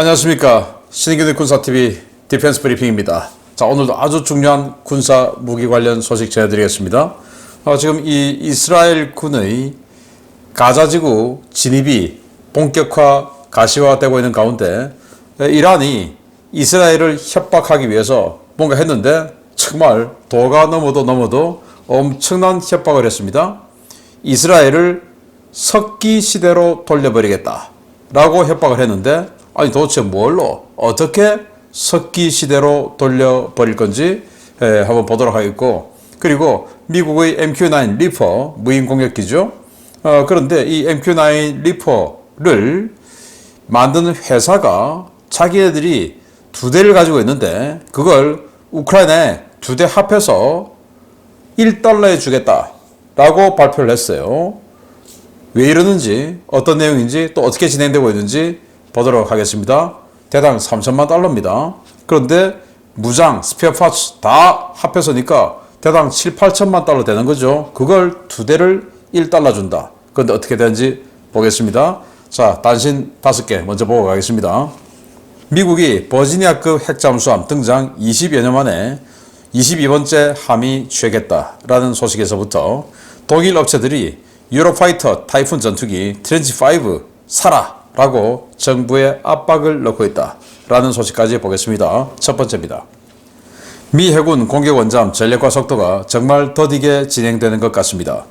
안녕하십니까. 신인균의 군사TV 디펜스 브리핑입니다. 자, 오늘도 아주 중요한 군사 무기 관련 소식 전해드리겠습니다. 지금 이 이스라엘 군의 가자지구 진입이 본격화 가시화되고 있는 가운데 이란이 이스라엘을 협박하기 위해서 뭔가 했는데 정말 도가 넘어도 엄청난 협박을 했습니다. 이스라엘을 석기 시대로 돌려버리겠다 라고 협박을 했는데, 아니 도대체 뭘로 어떻게 석기 시대로 돌려버릴 건지 한번 보도록 하겠고, 그리고 미국의 MQ-9 리퍼 무인 공격기죠. 그런데 이 MQ-9 리퍼를 만드는 회사가 자기네들이 두 대를 가지고 있는데 그걸 우크라이나에 두 대 합해서 $1에 주겠다라고 발표를 했어요. 왜 이러는지, 어떤 내용인지, 또 어떻게 진행되고 있는지 보도록 하겠습니다. 대당 $30,000,000입니다. 그런데 무장, 스페어 파츠 다 합해서니까 대당 $7,000,000-8,000,000 되는 거죠. 그걸 두 대를 $1 준다. 그런데 어떻게 되는지 보겠습니다. 자, 단신 5개 먼저 보고 가겠습니다. 미국이 버지니아급 핵잠수함 등장 20여 년 만에 22번째 함이 취획했다라는 소식에서부터 독일 업체들이 유로파이터 타이푼 전투기 트렌치5 사라라고 정부에 압박을 넣고 있다라는 소식까지 보겠습니다. 첫 번째입니다. 미 해군 공격 원잠 전력화 속도가 정말 더디게 진행되는 것 같습니다.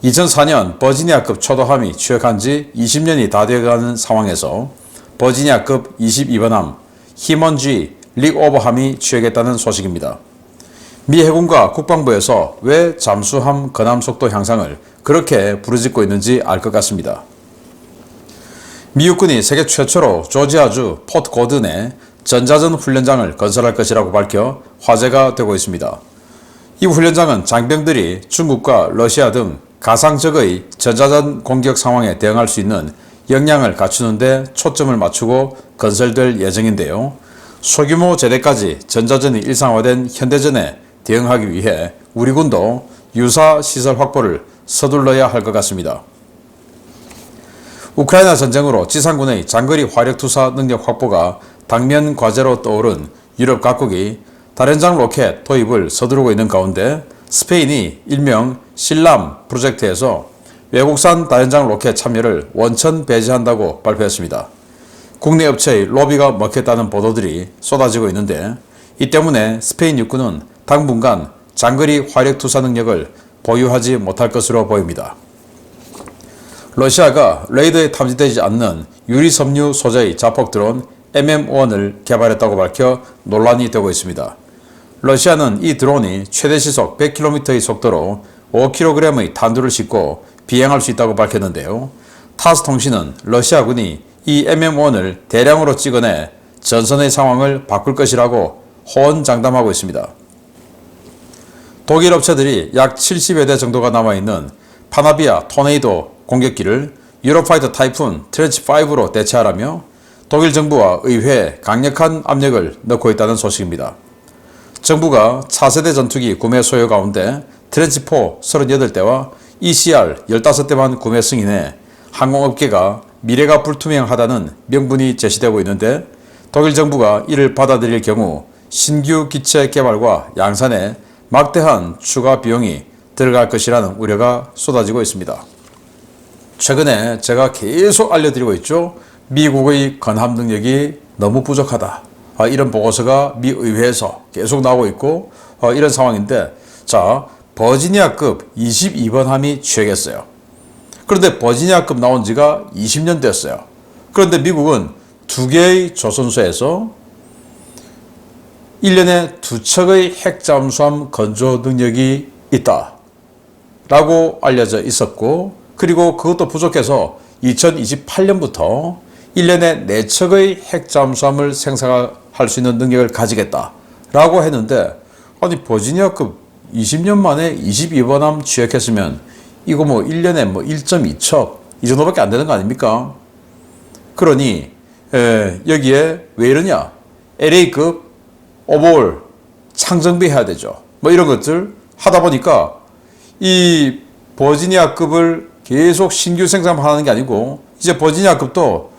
2004년 버지니아급 초도함이 취획한 지 20년이 다 되어가는 상황에서 버지니아급 22번함 히먼지 릭오버함이 취획했다는 소식입니다. 미 해군과 국방부에서 왜 잠수함 건함 속도 향상을 그렇게 부르짖고 있는지 알 것 같습니다. 미 육군이 세계 최초로 조지아주 포트 고든에 전자전 훈련장을 건설할 것이라고 밝혀 화제가 되고 있습니다. 이 훈련장은 장병들이 중국과 러시아 등 가상적의 전자전 공격 상황에 대응할 수 있는 역량을 갖추는 데 초점을 맞추고 건설될 예정인데요. 소규모 제대까지 전자전이 일상화된 현대전에 대응하기 위해 우리 군도 유사 시설 확보를 서둘러야 할 것 같습니다. 우크라이나 전쟁으로 지상군의 장거리 화력투사 능력 확보가 당면 과제로 떠오른 유럽 각국이 다련장 로켓 도입을 서두르고 있는 가운데 스페인이 일명 실람 프로젝트에서 외국산 다련장 로켓 참여를 원천 배제한다고 발표했습니다. 국내 업체의 로비가 먹혔다는 보도들이 쏟아지고 있는데, 이 때문에 스페인 육군은 당분간 장거리 화력 투사 능력을 보유하지 못할 것으로 보입니다. 러시아가 레이더에 탐지되지 않는 유리섬유 소재의 자폭 드론 MM-1을 개발했다고 밝혀 논란이 되고 있습니다. 러시아는 이 드론이 최대 시속 100km의 속도로 5kg의 탄두를 싣고 비행할 수 있다고 밝혔는데요. 타스 통신은 러시아군이 이 MM-1을 대량으로 찍어내 전선의 상황을 바꿀 것이라고 호언장담하고 있습니다. 독일 업체들이 약 70여 대 정도가 남아있는 파나비아 토네이도 공격기를 유로파이터 타이푼 트렌치5로 대체하라며 독일 정부와 의회에 강력한 압력을 넣고 있다는 소식입니다. 정부가 차세대 전투기 구매 소요 가운데 트렌치4 38대와 ECR 15대만 구매 승인해 항공업계가 미래가 불투명하다는 명분이 제시되고 있는데, 독일 정부가 이를 받아들일 경우 신규 기체 개발과 양산에 막대한 추가 비용이 들어갈 것이라는 우려가 쏟아지고 있습니다. 최근에 제가 계속 알려드리고 있죠. 미국의 건함 능력이 너무 부족하다. 이런 보고서가 미 의회에서 계속 나오고 있고 이런 상황인데, 자, 버지니아급 22번 함이 취획했어요. 그런데 버지니아급 나온 지가 20년 됐어요. 그런데 미국은 두 개의 조선소에서 1년에 2척의 핵잠수함 건조 능력이 있다 라고 알려져 있었고, 그리고 그것도 부족해서 2028년부터 1년에 4척의 핵잠수함을 생산할 수 있는 능력을 가지겠다 라고 했는데, 아니 버지니아급 20년 만에 22번함 취획했으면 이거 1년에 1.2척 이 정도밖에 안 되는 거 아닙니까? 그러니 여기에 왜 이러냐, LA급 오버올 창정비해야 되죠. 이런 것들 하다 보니까 이 버지니아급을 계속 신규 생산하는 게 아니고, 이제 버지니아급도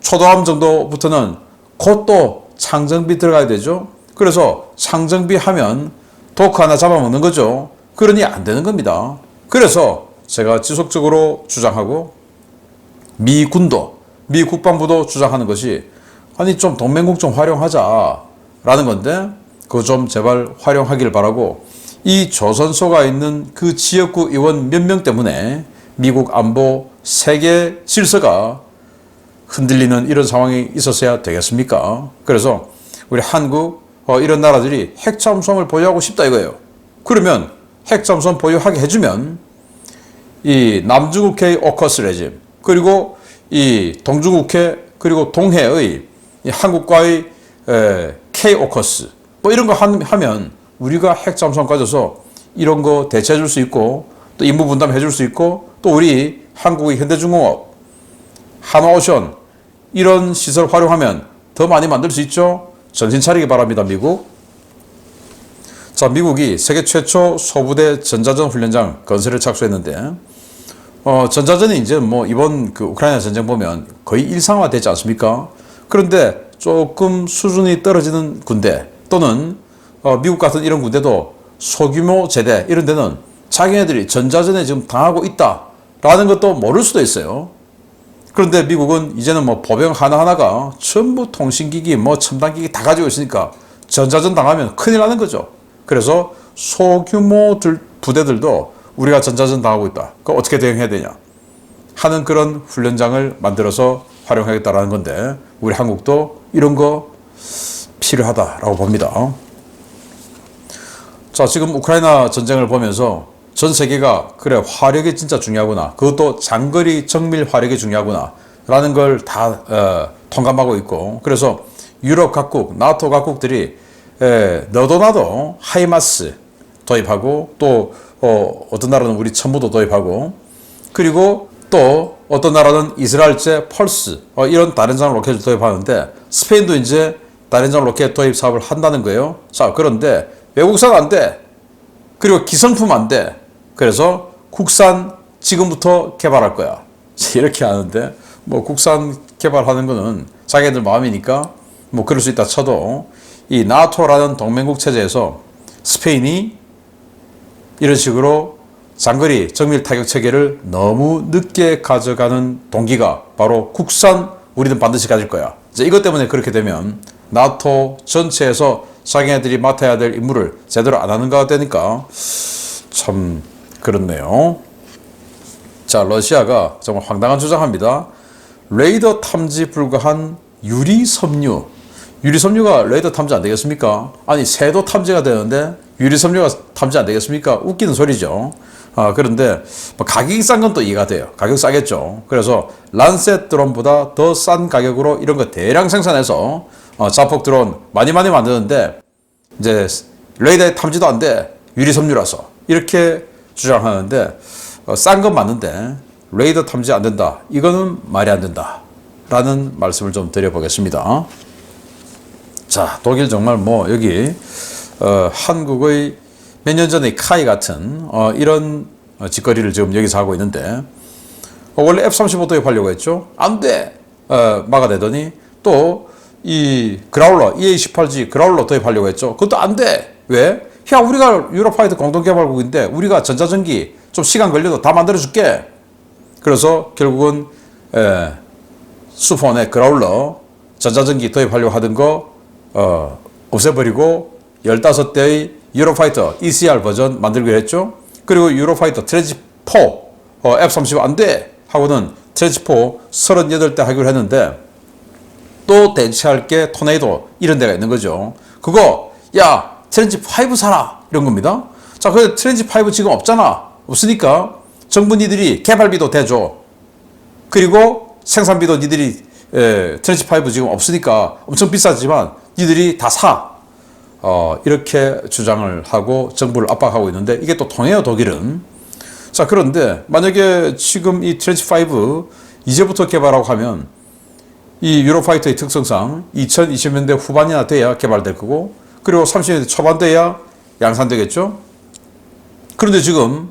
초도함 정도부터는 곧 또 창정비 들어가야 되죠. 그래서 창정비 하면 독 하나 잡아먹는 거죠. 그러니 안 되는 겁니다. 그래서 제가 지속적으로 주장하고 미 국방부도 주장하는 것이 아니 좀 동맹국 좀 활용하자라는 건데 그거 좀 제발 활용하길 바라고 이 조선소가 있는 그 지역구 의원 몇 명 때문에 미국 안보 세계 질서가 흔들리는 이런 상황이 있었어야 되겠습니까? 그래서 우리 한국 이런 나라들이 핵잠수함을 보유하고 싶다 이거예요. 그러면 핵잠수함 보유하게 해주면 이 남중국해의 오커스 레짐 그리고 이 동중국해 그리고 동해의 이 한국과의 K 오커스 뭐 이런 거 하면 우리가 핵잠수함 가져서 이런 거 대체해 줄 수 있고 또 임무 분담해 줄 수 있고 또 우리 한국의 현대중공업 한화오션 이런 시설 활용하면 더 많이 만들 수 있죠. 정신 차리기 바랍니다. 미국. 자, 미국이 세계 최초 소부대 전자전 훈련장 건설에 착수했는데 전자전이 이제 뭐 이번 그 우크라이나 전쟁 보면 거의 일상화되지 않습니까? 그런데 조금 수준이 떨어지는 군대 또는 미국 같은 이런 군대도 소규모 제대 이런 데는 자기네들이 전자전에 지금 당하고 있다라는 것도 모를 수도 있어요. 그런데 미국은 이제는 뭐 보병 하나하나가 전부 통신기기 뭐 첨단기기 다 가지고 있으니까 전자전 당하면 큰일 나는 거죠. 그래서 소규모 부대들도 우리가 전자전 당하고 있다. 그거 어떻게 대응해야 되냐 하는 그런 훈련장을 만들어서 활용하겠다라는 건데 우리 한국도 이런 거 필요하다라고 봅니다. 자, 지금 우크라이나 전쟁을 보면서 전 세계가 그래 화력이 진짜 중요하구나. 그것도 장거리 정밀 화력이 중요하구나 라는 걸 다 통감하고 있고 그래서 유럽 각국, 나토 각국들이 너도 나도 하이마스 도입하고 또 어떤 나라는 우리 천무도 도입하고 그리고 또 어떤 나라는 이스라엘제 펄스 이런 다련장 로켓을 도입하는데 스페인도 이제 다련장 로켓 도입 사업을 한다는 거예요. 자, 그런데 외국산 안 돼. 그리고 기성품 안 돼. 그래서 국산 지금부터 개발할 거야. 이렇게 하는데 뭐 국산 개발하는 거는 자기들 마음이니까 뭐 그럴 수 있다 쳐도 이 나토라는 동맹국 체제에서 스페인이 이런 식으로 장거리 정밀 타격 체계를 너무 늦게 가져가는 동기가 바로 국산 우리는 반드시 가질 거야. 이제 이것 때문에 그렇게 되면 나토 전체에서 자기네들이 맡아야 될 임무를 제대로 안 하는가 되니까 참 그렇네요. 자, 러시아가 정말 황당한 주장합니다. 레이더 탐지 불가한 유리섬유. 유리섬유가 레이더 탐지 안 되겠습니까? 아니, 새도 탐지가 되는데 유리섬유가 탐지 안 되겠습니까? 웃기는 소리죠. 그런데 가격이 싼 건 또 이해가 돼요. 가격 싸겠죠. 그래서 란셋 드론보다 더 싼 가격으로 이런 거 대량 생산해서 자폭 드론 많이 만드는데 이제 레이더에 탐지도 안 돼. 유리섬유라서. 이렇게 주장하는데 싼 건 맞는데 레이더 탐지 안 된다. 이거는 말이 안 된다. 라는 말씀을 좀 드려보겠습니다. 자, 독일 정말 뭐 여기 한국의 몇 년 전의 카이 같은 이런 짓거리를 지금 여기서 하고 있는데 원래 F-35 도입하려고 했죠. 안 돼. 막아내더니 또 이 그라울러 EA-18G 그라울러 도입하려고 했죠. 그것도 안 돼. 왜? 야, 우리가 유로파이터 공동개발국인데 우리가 전자전기 좀 시간 걸려도 다 만들어줄게. 그래서 결국은 수폰의 그라울러 전자전기 도입하려고 하던 거 없애버리고 15대의 유로파이터 ECR 버전 만들기로 했죠. 그리고 유로파이터 트렌치4 F-35 안 돼 하고는 트렌치4 38대 하기로 했는데 또 대체할 게 토네이도 이런 데가 있는 거죠. 그거 야 트렌치5 사라 이런 겁니다. 자, 근데 트렌치5 지금 없잖아. 없으니까 정부 니들이 개발비도 대줘. 그리고 생산비도 니들이 트렌치5 지금 없으니까 엄청 비싸지만 니들이 다 사. 이렇게 주장을 하고 정부를 압박하고 있는데 이게 또 통해요, 독일은. 자, 그런데 만약에 지금 이 트렌치5 이제부터 개발하고 하면 이 유로파이터의 특성상 2020년대 후반이나 돼야 개발될 거고 그리고 30년대 초반 돼야 양산되겠죠. 그런데 지금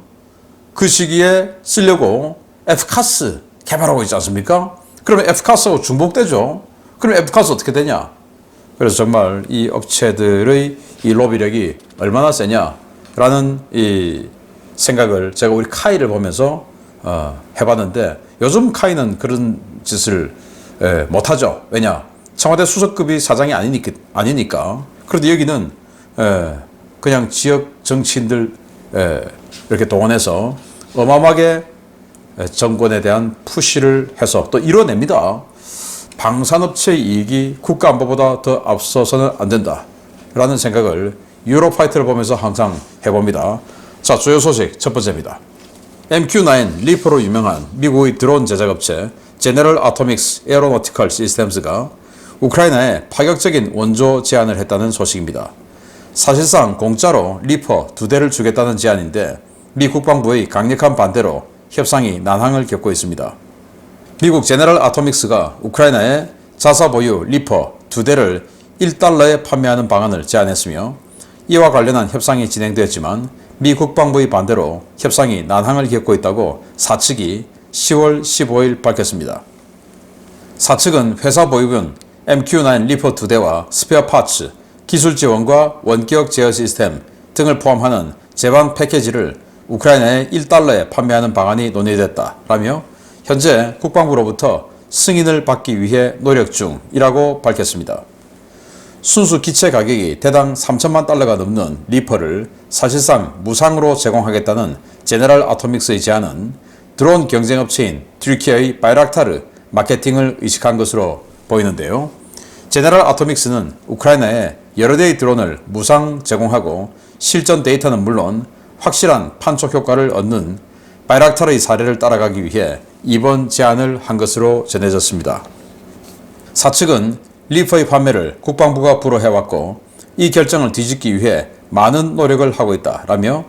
그 시기에 쓰려고 F카스 개발하고 있지 않습니까? 그러면 F카스하고 중복되죠. 그럼 F카스 어떻게 되냐? 그래서 정말 이 업체들의 이 로비력이 얼마나 세냐라는 이 생각을 제가 우리 카이를 보면서 해봤는데, 요즘 카이는 그런 짓을 못하죠. 왜냐? 청와대 수석급이 사장이 아니니까. 그런데 여기는 그냥 지역 정치인들 이렇게 동원해서 어마어마하게 정권에 대한 푸시를 해서 또 이뤄냅니다. 방산업체의 이익이 국가안보보다 더 앞서서는 안 된다라는 생각을 유로파이터를 보면서 항상 해봅니다. 자, 주요 소식 첫 번째입니다. MQ-9 리퍼로 유명한 미국의 드론 제작업체 제너럴 아토믹스 에어로노티컬 시스템즈가 우크라이나에 파격적인 원조 제안을 했다는 소식입니다. 사실상 공짜로 리퍼 2대를 주겠다는 제안인데 미 국방부의 강력한 반대로 협상이 난항을 겪고 있습니다. 미국 제너럴 아토믹스가 우크라이나에 자사 보유 리퍼 2대를 1달러에 판매하는 방안을 제안했으며, 이와 관련한 협상이 진행되었지만 미 국방부의 반대로 협상이 난항을 겪고 있다고 사측이 10월 15일 밝혔습니다. 사측은 회사 보유분 MQ-9 리퍼 2대와 스페어 파츠, 기술 지원과 원격 제어 시스템 등을 포함하는 제반 패키지를 우크라이나에 1달러에 판매하는 방안이 논의됐다라며 현재 국방부로부터 승인을 받기 위해 노력 중이라고 밝혔습니다. 순수 기체 가격이 대당 3천만 달러가 넘는 리퍼를 사실상 무상으로 제공하겠다는 제너럴 아토믹스의 제안은 드론 경쟁업체인 튀르키예의 바이락타르 마케팅을 의식한 것으로 보이는데요. 제너럴 아토믹스는 우크라이나에 여러 대의 드론을 무상 제공하고 실전 데이터는 물론 확실한 판촉 효과를 얻는 바이락타르의 사례를 따라가기 위해 이번 제안을 한 것으로 전해졌습니다. 사측은 리퍼의 판매를 국방부가 불허해왔고 이 결정을 뒤집기 위해 많은 노력을 하고 있다라며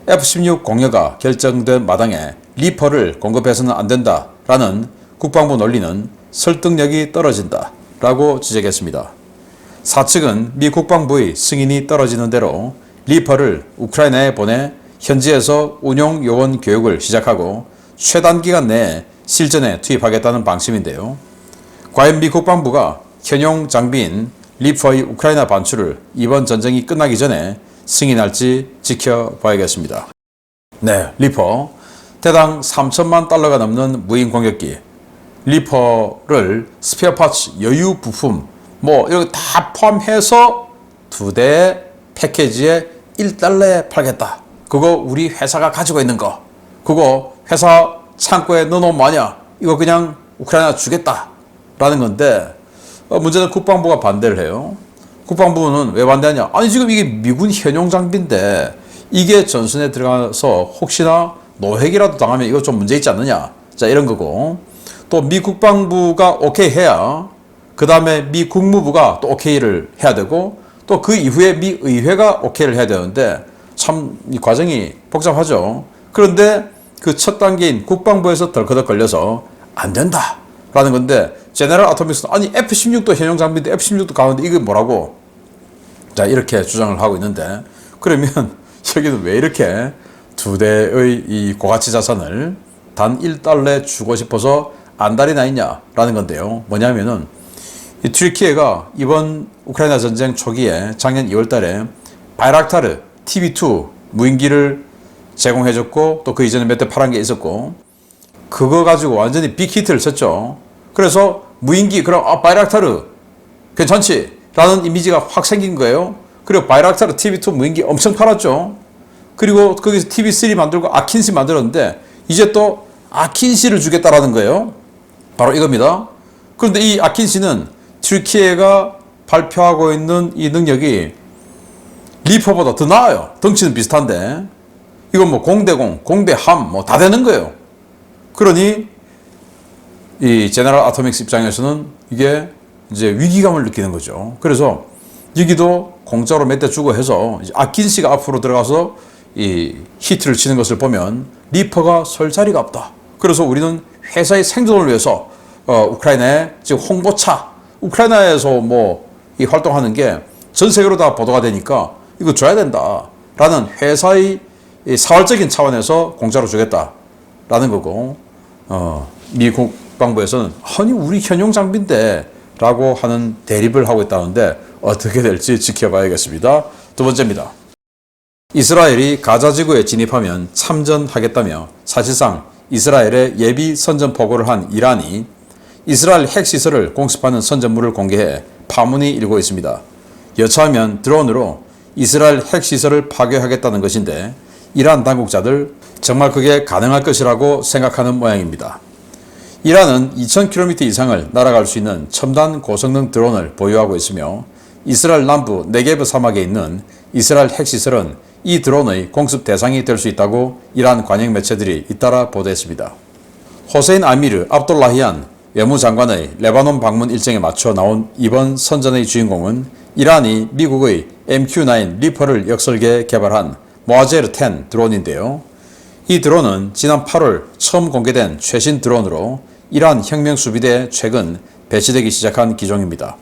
F-16 공여가 결정된 마당에 리퍼를 공급해서는 안 된다라는 국방부 논리는 설득력이 떨어진다라고 지적했습니다. 사측은 미 국방부의 승인이 떨어지는 대로 리퍼를 우크라이나에 보내 현지에서 운용 요원 교육을 시작하고 최단 기간 내에 실전에 투입하겠다는 방침인데요. 과연 미 국방부가 현용 장비인 리퍼의 우크라이나 반출을 이번 전쟁이 끝나기 전에 승인할지 지켜봐야겠습니다. 네, 리퍼 대당 3천만 달러가 넘는 무인 공격기, 리퍼를 스페어 파츠, 여유 부품 이거 다 포함해서 2대 패키지에 1달러에 팔겠다. 그거 우리 회사가 가지고 있는 거, 그거 회사 창고에 넣어놓으면 뭐하냐, 이거 그냥 우크라이나 주겠다라는 건데, 문제는 국방부가 반대를 해요. 국방부는 왜 반대하냐? 아니 지금 이게 미군 현용 장비인데 이게 전선에 들어가서 혹시나 노획이라도 당하면 이거 좀 문제 있지 않느냐? 자, 이런 거고, 또 미 국방부가 오케이 해야 그 다음에 미 국무부가 또 오케이를 해야 되고, 또 그 이후에 미 의회가 오케이를 해야 되는데 참 이 과정이 복잡하죠. 그런데 그 첫 단계인 국방부에서 덜커덕 걸려서 안 된다라는 건데, 제너럴 아토믹스는 아니 F-16도 현용 장비인데 F-16도 가는데 이게 뭐라고? 자, 이렇게 주장을 하고 있는데, 그러면 여기는 왜 이렇게 2대의 이 고가치 자산을 단 1달러에 주고 싶어서 안달이 나 있냐라는 건데요. 뭐냐면은 이 튀르키예가 이번 우크라이나 전쟁 초기에 작년 2월 달에 바이락타르 TB2 무인기를 제공해줬고, 또 그 이전에 몇 대 팔은 게 있었고, 그거 가지고 완전히 빅히트를 쳤죠. 그래서 무인기, 그럼 바이락타르 괜찮지? 라는 이미지가 확 생긴 거예요. 그리고 바이락타르 TB2 무인기 엄청 팔았죠. 그리고 거기서 TB3 만들고 아킨시 만들었는데 이제 또 아킨시를 주겠다라는 거예요. 바로 이겁니다. 그런데 이 아킨시는 튀르키예가 발표하고 있는 이 능력이 리퍼보다 더 나아요. 덩치는 비슷한데 이건 공대공, 공대함 다 되는 거예요. 그러니 이 제너럴 아토믹스 입장에서는 이게 이제 위기감을 느끼는 거죠. 그래서 여기도 공짜로 몇 대 주고 해서 아킨시가 앞으로 들어가서 이 히트를 치는 것을 보면 리퍼가 설 자리가 없다. 그래서 우리는 회사의 생존을 위해서 우크라이나에 지금 홍보차, 우크라이나에서 이 활동하는 게 전 세계로 다 보도가 되니까 이거 줘야 된다라는 회사의 사활적인 차원에서 공짜로 주겠다라는 거고, 미국 국방부에서는 아니 우리 현용 장비인데 라고 하는 대립을 하고 있다는데 어떻게 될지 지켜봐야겠습니다. 두 번째입니다. 이스라엘이 가자 지구에 진입하면 참전하겠다며 사실상 이스라엘의 예비 선전 보고를 한 이란이 이스라엘 핵시설을 공습하는 선전물을 공개해 파문이 일고 있습니다. 여차하면 드론으로 이스라엘 핵시설을 파괴하겠다는 것인데 이란 당국자들 정말 그게 가능할 것이라고 생각하는 모양입니다. 이란은 2000km 이상을 날아갈 수 있는 첨단 고성능 드론을 보유하고 있으며 이스라엘 남부 네게브 사막에 있는 이스라엘 핵시설은 이 드론의 공습 대상이 될 수 있다고 이란 관영 매체들이 잇따라 보도했습니다. 호세인 아미르 압돌라히안 외무장관의 레바논 방문 일정에 맞춰 나온 이번 선전의 주인공은 이란이 미국의 MQ-9 리퍼를 역설계 개발한 모아제르-10 드론인데요. 이 드론은 지난 8월 처음 공개된 최신 드론으로 이란 혁명수비대에 최근 배치되기 시작한 기종입니다.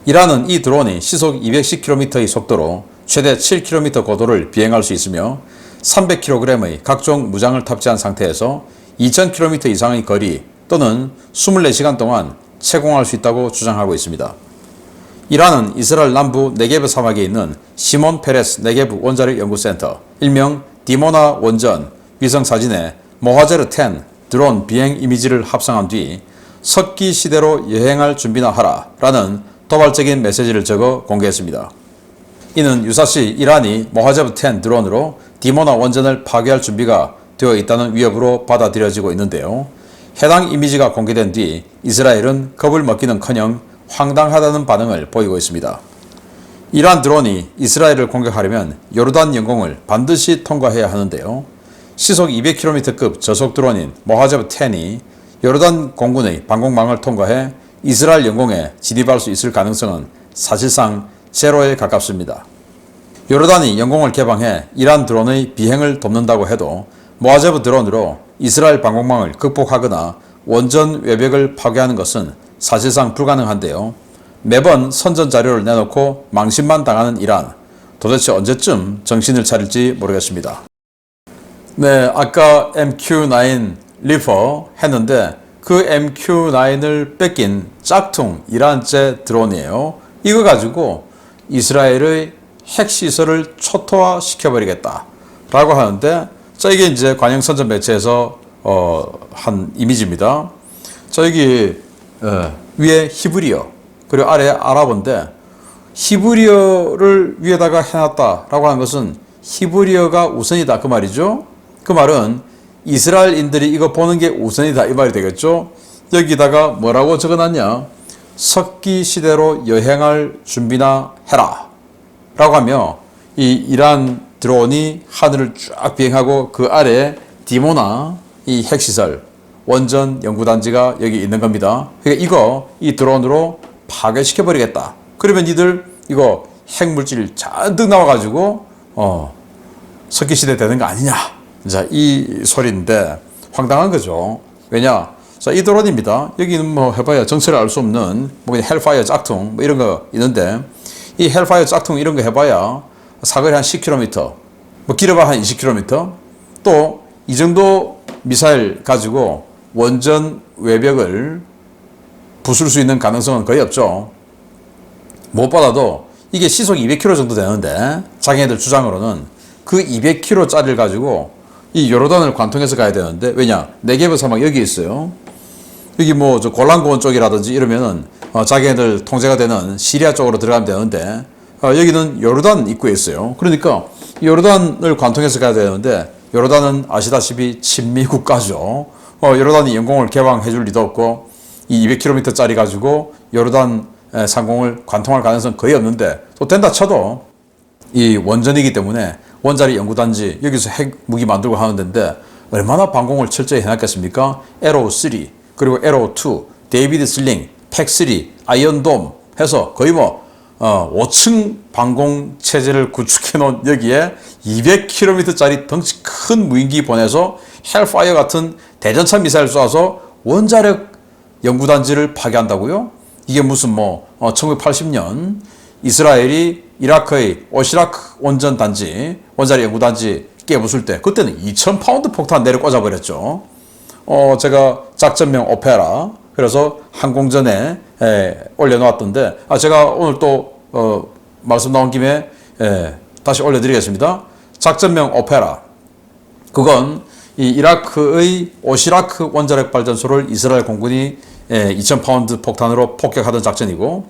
이란은 이 드론이 시속 210km의 속도로 최대 7km 고도를 비행할 수 있으며 300kg의 각종 무장을 탑재한 상태에서 2000km 이상의 거리 또는 24시간 동안 채공할 수 있다고 주장하고 있습니다. 이란은 이스라엘 남부 네게브 사막에 있는 시몬 페레스 네게브 원자력 연구센터, 일명 디모나 원전 위성사진에 모하제르-10 드론 비행 이미지를 합성한 뒤 석기 시대로 여행할 준비나 하라 라는 도발적인 메시지를 적어 공개했습니다. 이는 유사시 이란이 모하제르-10 드론으로 디모나 원전을 파괴할 준비가 되어 있다는 위협으로 받아들여지고 있는데요. 해당 이미지가 공개된 뒤 이스라엘은 겁을 먹기는커녕 황당하다는 반응을 보이고 있습니다. 이란 드론이 이스라엘을 공격하려면 요르단 영공을 반드시 통과해야 하는데요. 시속 200km급 저속 드론인 모하제르-10이 요르단 공군의 방공망을 통과해 이스라엘 영공에 진입할 수 있을 가능성은 사실상 제로에 가깝습니다. 요르단이 영공을 개방해 이란 드론의 비행을 돕는다고 해도 모하제르 드론으로 이스라엘 방공망을 극복하거나 원전 외벽을 파괴하는 것은 사실상 불가능한데요. 매번 선전 자료를 내놓고 망신만 당하는 이란, 도대체 언제쯤 정신을 차릴지 모르겠습니다. 네, 아까 MQ-9 리퍼 했는데 그 MQ-9을 뺏긴 짝퉁 이란제 드론이에요. 이거 가지고 이스라엘의 핵시설을 초토화시켜버리겠다 라고 하는데 자, 이게 이제 관영선전 매체에서 한 이미지입니다. 자, 여기 위에 히브리어 그리고 아래 아랍어인데 히브리어를 위에다가 해놨다라고 하는 것은 히브리어가 우선이다 그 말이죠. 그 말은 이스라엘인들이 이거 보는 게 우선이다 이 말이 되겠죠. 여기다가 뭐라고 적어놨냐, 석기 시대로 여행할 준비나 해라 라고 하며 이 이란 드론이 하늘을 쫙 비행하고 그 아래에 디모나 이 핵시설 원전 연구단지가 여기 있는 겁니다. 그러니까 이 드론으로 파괴시켜버리겠다. 그러면 니들 이거 핵물질 잔뜩 나와가지고 석기시대 되는 거 아니냐. 자, 이 소리인데 황당한 거죠. 왜냐? 자, 이 드론입니다. 여기는 뭐 해봐야 정체를 알 수 없는 뭐 헬파이어 짝퉁 뭐 이런 거 있는데 이 헬파이어 짝퉁 이런 거 해봐야 사거리 한 10km, 뭐 길어봐 한 20km, 또 이 정도 미사일 가지고 원전 외벽을 부술 수 있는 가능성은 거의 없죠. 무엇보다도 이게 시속 200km 정도 되는데 자기네들 주장으로는 그 200km짜리를 가지고 이 요르단을 관통해서 가야 되는데 왜냐? 네게브 사막 여기 있어요. 여기 뭐 저 골란고원 쪽이라든지 이러면은 자기네들 통제가 되는 시리아 쪽으로 들어가면 되는데 여기는 요르단 입구에 있어요. 그러니까 요르단을 관통해서 가야 되는데 요르단은 아시다시피 친미 국가죠. 요르단이 영공을 개방해 줄 리도 없고 이 200km짜리 가지고 요르단 상공을 관통할 가능성은 거의 없는데 또 된다 쳐도 이 원전이기 때문에 원자력 연구단지 여기서 핵 무기 만들고 하는 데인데 얼마나 방공을 철저히 해놨겠습니까? 에로 3 그리고 에로 2 데이비드 슬링 팩3 아이언돔 해서 거의 뭐 5층 방공 체제를 구축해 놓은 여기에 200km짜리 덩치 큰 무인기 보내서 헬파이어 같은 대전차 미사일 쏴서 원자력 연구단지를 파괴한다고요? 이게 무슨 뭐 1980년 이스라엘이 이라크의 오시라크 원전단지 원자력 연구단지 깨부술 때 그때는 2000파운드 폭탄 내려 꽂아버렸죠. 제가 작전명 오페라, 그래서 항공전에 올려놓았던데, 제가 오늘 또 말씀 나온 김에 다시 올려드리겠습니다. 작전명 오페라. 그건 이 이라크의 오시라크 원자력 발전소를 이스라엘 공군이 2,000파운드 폭탄으로 폭격하던 작전이고,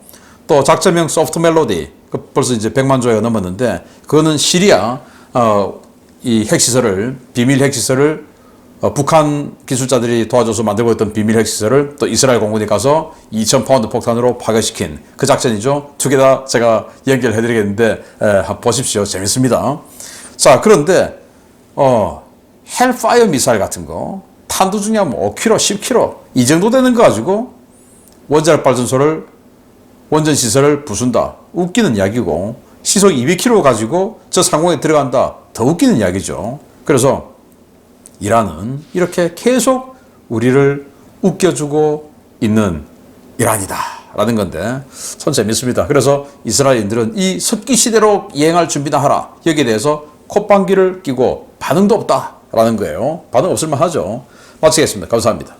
또 작전명 소프트 멜로디, 벌써 이제 100만 조회가 넘었는데, 그거는 시리아 이 핵시설을, 비밀 핵시설을 북한 기술자들이 도와줘서 만들고 있던 비밀 핵시설을 또 이스라엘 공군이 가서 2,000파운드 폭탄으로 파괴시킨 그 작전이죠. 두 개 다 제가 연결해 드리겠는데 한번 보십시오. 재밌습니다. 자, 그런데 헬파이어 미사일 같은 거 탄두 중량 뭐 5kg, 10kg 이 정도 되는 거 가지고 원자력 발전소를, 원전 시설을 부순다. 웃기는 이야기고, 시속 200km 가지고 저 상공에 들어간다. 더 웃기는 이야기죠. 그래서 이란은 이렇게 계속 우리를 웃겨주고 있는 이란이다 라는 건데 참 재밌습니다. 그래서 이스라엘인들은 이 석기 시대로 이행할 준비나 하라. 여기에 대해서 콧방귀를 끼고 반응도 없다 라는 거예요. 반응 없을만 하죠. 마치겠습니다. 감사합니다.